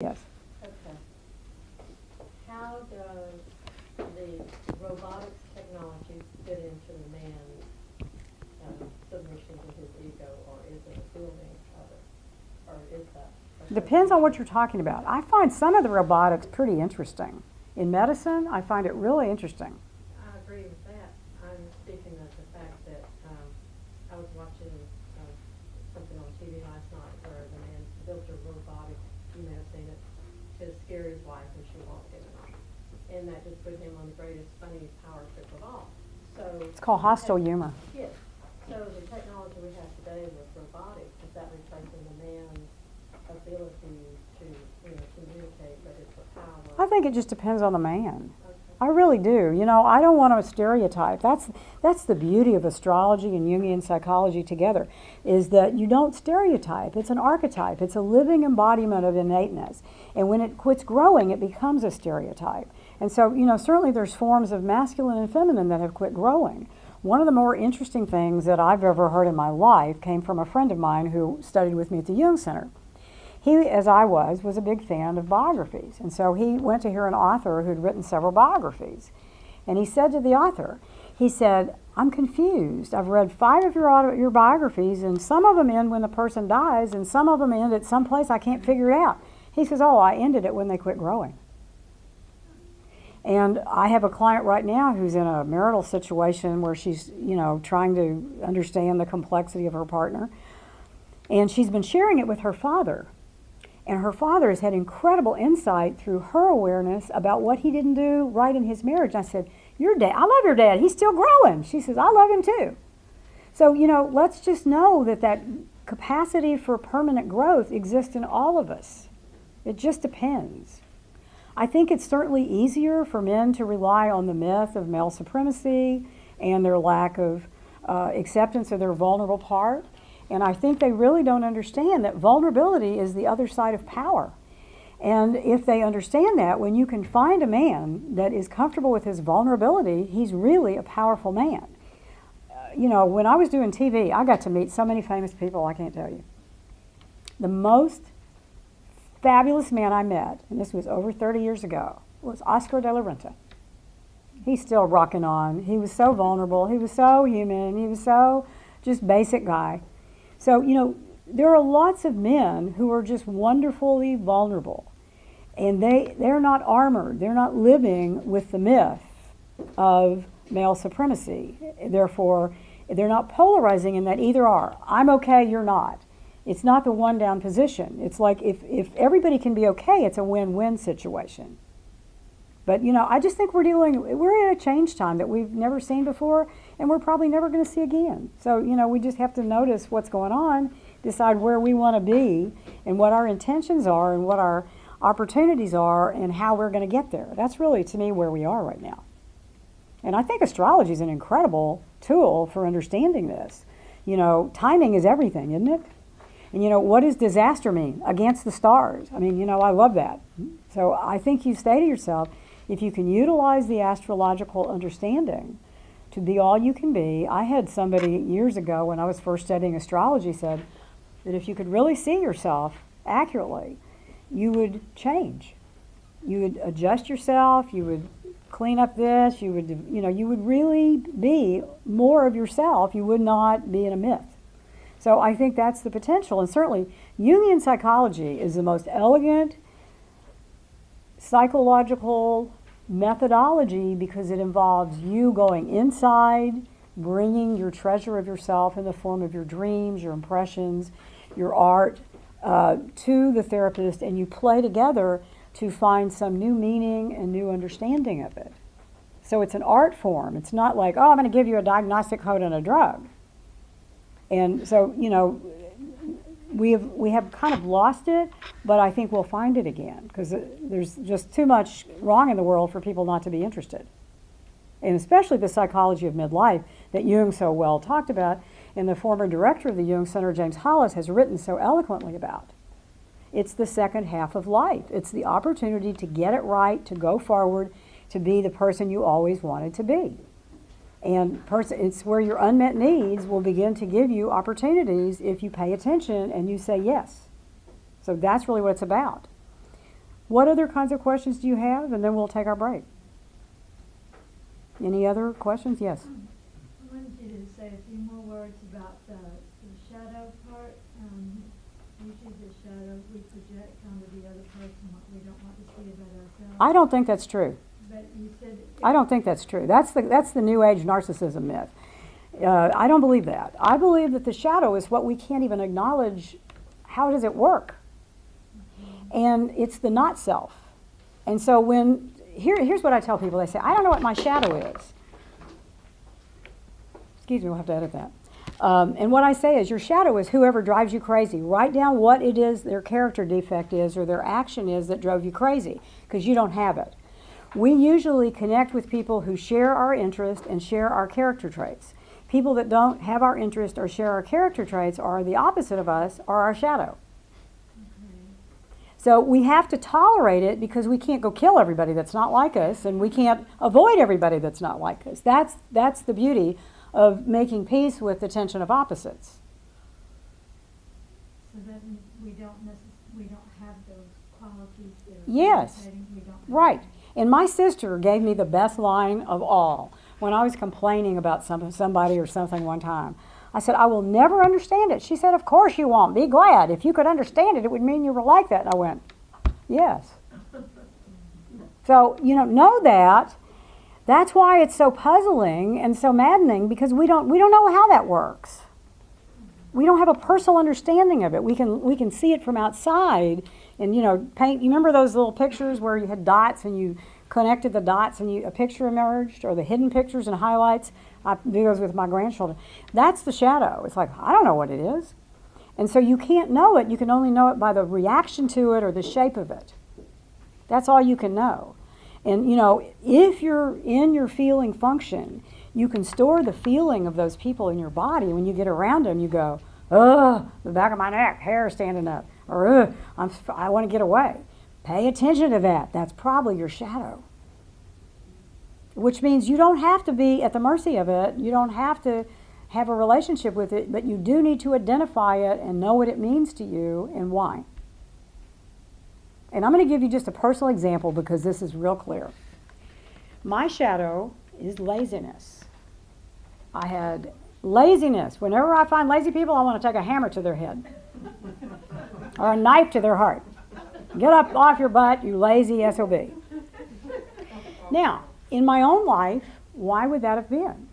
Yes. Okay. How does the robotics technology fit into the man's submission to his ego, or is it a building of it, or is that? Depends on what you're talking about. I find some of the robotics pretty interesting. In medicine, I find it really interesting. I agree with that. I'm speaking of the fact that I was watching something on TV last night where the man built a robotic, you may have seen it, to scare his wife when she walked in the night. And that just put him on the greatest, funniest power trip of all. So It's called hostile humor. yes. So the technology we have today with robotics, is that replacing the man's ability to, communicate, but it's a power? I think it just depends on the man. Okay. I really do. I don't want to stereotype. That's the beauty of astrology and Jungian psychology together, is that you don't stereotype. It's an archetype. It's a living embodiment of innateness. And when it quits growing, it becomes a stereotype. And so, certainly there's forms of masculine and feminine that have quit growing. One of the more interesting things that I've ever heard in my life came from a friend of mine who studied with me at the Jung Center. He, as I was a big fan of biographies. And so he went to hear an author who'd written several biographies. And he said to the author, he said, "I'm confused. I've read 5 of your biographies, and some of them end when the person dies, and some of them end at some place I can't figure it out." He says, "Oh, I ended it when they quit growing." And I have a client right now who's in a marital situation where she's, trying to understand the complexity of her partner. And she's been sharing it with her father. And her father has had incredible insight through her awareness about what he didn't do right in his marriage. I said, "Your dad, I love your dad. He's still growing." She says, "I love him too." So, let's just know that capacity for permanent growth exists in all of us. It just depends. I think it's certainly easier for men to rely on the myth of male supremacy and their lack of acceptance of their vulnerable part. And I think they really don't understand that vulnerability is the other side of power. And if they understand that, when you can find a man that is comfortable with his vulnerability, he's really a powerful man. When I was doing TV, I got to meet so many famous people, I can't tell you. The most fabulous man I met, and this was over 30 years ago, was Oscar de la Renta. He's still rocking on. He was so vulnerable. He was so human. He was so just basic guy. So, there are lots of men who are just wonderfully vulnerable. And they're not armored. They're not living with the myth of male supremacy. Therefore, they're not polarizing in that either are. I'm okay, you're not. It's not the one-down position. It's like if everybody can be okay, it's a win-win situation. But, I just think we're in a change time that we've never seen before, and we're probably never going to see again. So, we just have to notice what's going on, decide where we want to be, and what our intentions are, and what our opportunities are, and how we're going to get there. That's really, to me, where we are right now. And I think astrology is an incredible tool for understanding this. Timing is everything, isn't it? And what does disaster mean? Against the stars. I mean, I love that. So I think you say to yourself, if you can utilize the astrological understanding to be all you can be. I had somebody years ago when I was first studying astrology said that if you could really see yourself accurately, you would change. You would adjust yourself, you would clean up this, you would really be more of yourself. You would not be in a myth. So I think that's the potential. And certainly Jungian psychology is the most elegant psychological methodology because it involves you going inside, bringing your treasure of yourself in the form of your dreams, your impressions, your art to the therapist, and you play together to find some new meaning and new understanding of it. So it's an art form. It's not like, oh, I'm going to give you a diagnostic code and a drug. And so, we have kind of lost it, but I think we'll find it again because there's just too much wrong in the world for people not to be interested. And especially the psychology of midlife that Jung so well talked about, and the former director of the Jung Center, James Hollis, has written so eloquently about. It's the second half of life. It's the opportunity to get it right, to go forward, to be the person you always wanted to be. And it's where your unmet needs will begin to give you opportunities if you pay attention and you say yes. So that's really what it's about. What other kinds of questions do you have? And then we'll take our break. Any other questions? Yes. I wanted you to say a few more words about the shadow part. Usually the shadow we project onto the other person what we don't want to see about ourselves. I don't think that's true. But you said I don't think that's true. That's the New Age narcissism myth. I don't believe that. I believe that the shadow is what we can't even acknowledge. How does it work? And it's the not self. And so here's what I tell people. They say, I don't know what my shadow is. Excuse me, we'll have to edit that. And what I say is your shadow is whoever drives you crazy. Write down what it is their character defect is or their action is that drove you crazy, because you don't have it. We usually connect with people who share our interest and share our character traits. People that don't have our interest or share our character traits or are the opposite of us are our shadow. So we have to tolerate it because we can't go kill everybody that's not like us, and we can't avoid everybody that's not like us. That's the beauty of making peace with the tension of opposites. so that we don't have those qualities that are Yes, we don't have right. them. And my sister gave me the best line of all when I was complaining about somebody or something one time. I said, I will never understand it. She said, of course you won't. Be glad. If you could understand it, it would mean you were like that. And I went, yes. So, know that. That's why it's so puzzling and so maddening, because we don't know how that works. We don't have a personal understanding of it. We can see it from outside and, paint. You remember those little pictures where you had dots and you connected the dots and a picture emerged, or the hidden pictures and highlights? I do those with my grandchildren. That's the shadow. It's like, I don't know what it is. And so you can't know it. You can only know it by the reaction to it or the shape of it. That's all you can know. And, if you're in your feeling function, you can store the feeling of those people in your body. When you get around them, you go, ugh, the back of my neck, hair standing up, or ugh, I want to get away. Pay attention to that. That's probably your shadow. Which means you don't have to be at the mercy of it. You don't have to have a relationship with it, but you do need to identify it and know what it means to you and why. And I'm going to give you just a personal example because this is real clear. My shadow is laziness. I had laziness. Whenever I find lazy people, I want to take a hammer to their head or a knife to their heart. Get up off your butt, you lazy SOB. Now, in my own life, why would that have been?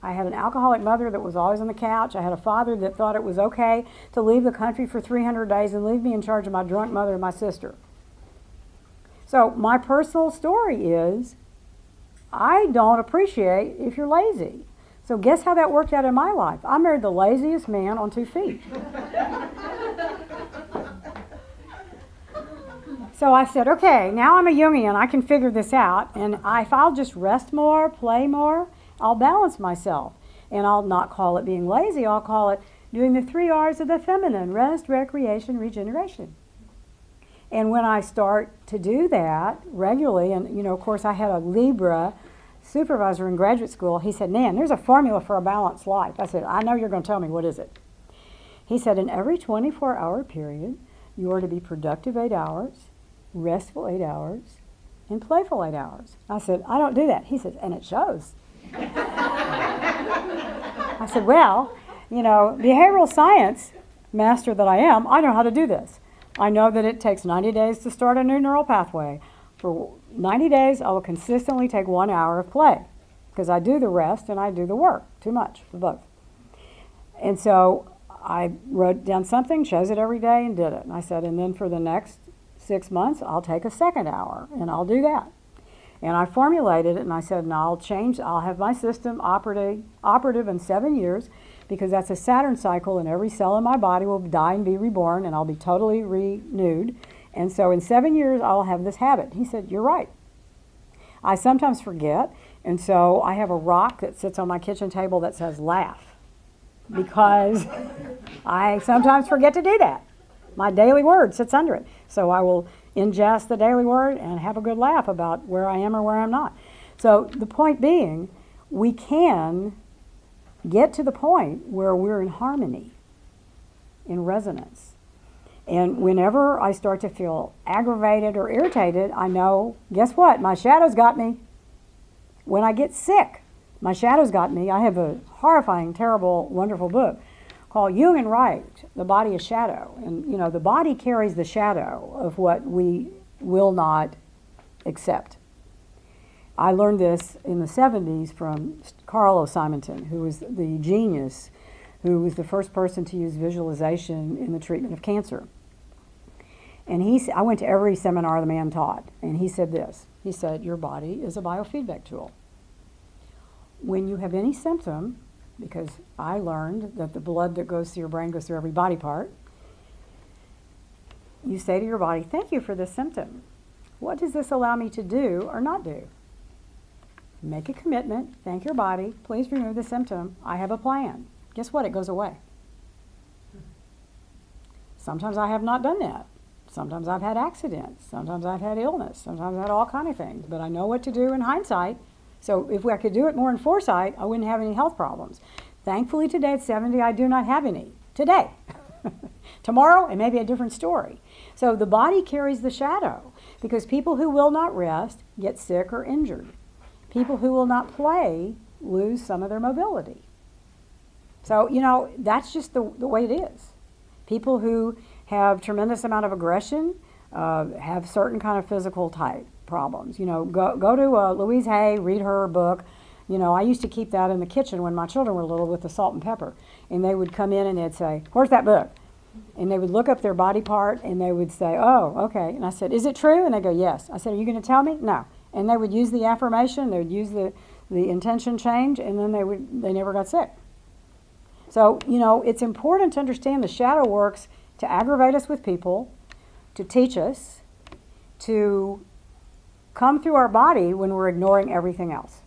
I had an alcoholic mother that was always on the couch. I had a father that thought it was okay to leave the country for 300 days and leave me in charge of my drunk mother and my sister. So my personal story is, I don't appreciate if you're lazy. So guess how that worked out in my life? I married the laziest man on 2 feet. So I said, okay, now I'm a Jungian, I can figure this out, and if I'll just rest more, play more, I'll balance myself. And I'll not call it being lazy, I'll call it doing the 3 R's of the feminine: rest, recreation, regeneration. And when I start to do that regularly, and of course I had a Libra supervisor in graduate school, he said, Nan, there's a formula for a balanced life. I said, I know you're going to tell me, what is it? He said, in every 24-hour period, you are to be productive 8 hours, restful 8 hours, and playful 8 hours. I said, I don't do that. He said, and it shows. I said, well, behavioral science master that I am, I know how to do this. I know that it takes 90 days to start a new neural pathway. For 90 days, I will consistently take 1 hour of play because I do the rest and I do the work. Too much for both. And so I wrote down something, chose it every day, and did it. And I said, and then for the next 6 months, I'll take a 2nd hour, and I'll do that. And I formulated it, and I said, and I'll have my system operative in 7 years, because that's a Saturn cycle, and every cell in my body will die and be reborn, and I'll be totally renewed. And so in 7 years, I'll have this habit. He said, you're right. I sometimes forget, and so I have a rock that sits on my kitchen table that says laugh, because I sometimes forget to do that. My daily word sits under it. So I will ingest the daily word and have a good laugh about where I am or where I'm not. So the point being, we can get to the point where we're in harmony, in resonance. And whenever I start to feel aggravated or irritated, I know, guess what? My shadow's got me. When I get sick, my shadow's got me. I have a horrifying, terrible, wonderful book called Jung and Right, The Body is Shadow. And, you know, the body carries the shadow of what we will not accept. I learned this in the 70s from Carl Simonton, who was the genius, who was the first person to use visualization in the treatment of cancer. And I went to every seminar the man taught, and he said this. He said, your body is a biofeedback tool. When you have any symptom, because I learned that the blood that goes through your brain goes through every body part, you say to your body, thank you for this symptom. What does this allow me to do or not do? Make a commitment, thank your body, please remove the symptom, I have a plan. Guess what? It goes away. Sometimes I have not done that. Sometimes I've had accidents. Sometimes I've had illness. Sometimes I've had all kinds of things. But I know what to do in hindsight. So if I could do it more in foresight, I wouldn't have any health problems. Thankfully today at 70, I do not have any. Today. Tomorrow, it may be a different story. So the body carries the shadow because people who will not rest get sick or injured. People who will not play lose some of their mobility. So, you know, that's just the way it is. People who have tremendous amount of aggression have certain kind of physical type problems. You know, go to Louise Hay, read her book. You know, I used to keep that in the kitchen when my children were little with the salt and pepper. And they would come in and they'd say, where's that book? And they would look up their body part and they would say, oh, okay. And I said, is it true? And they go, yes. I said, are you going to tell me? No. And they would use the affirmation, they would use the intention change, and then they never got sick. So, you know, it's important to understand the shadow works to aggravate us with people, to teach us, to come through our body when we're ignoring everything else.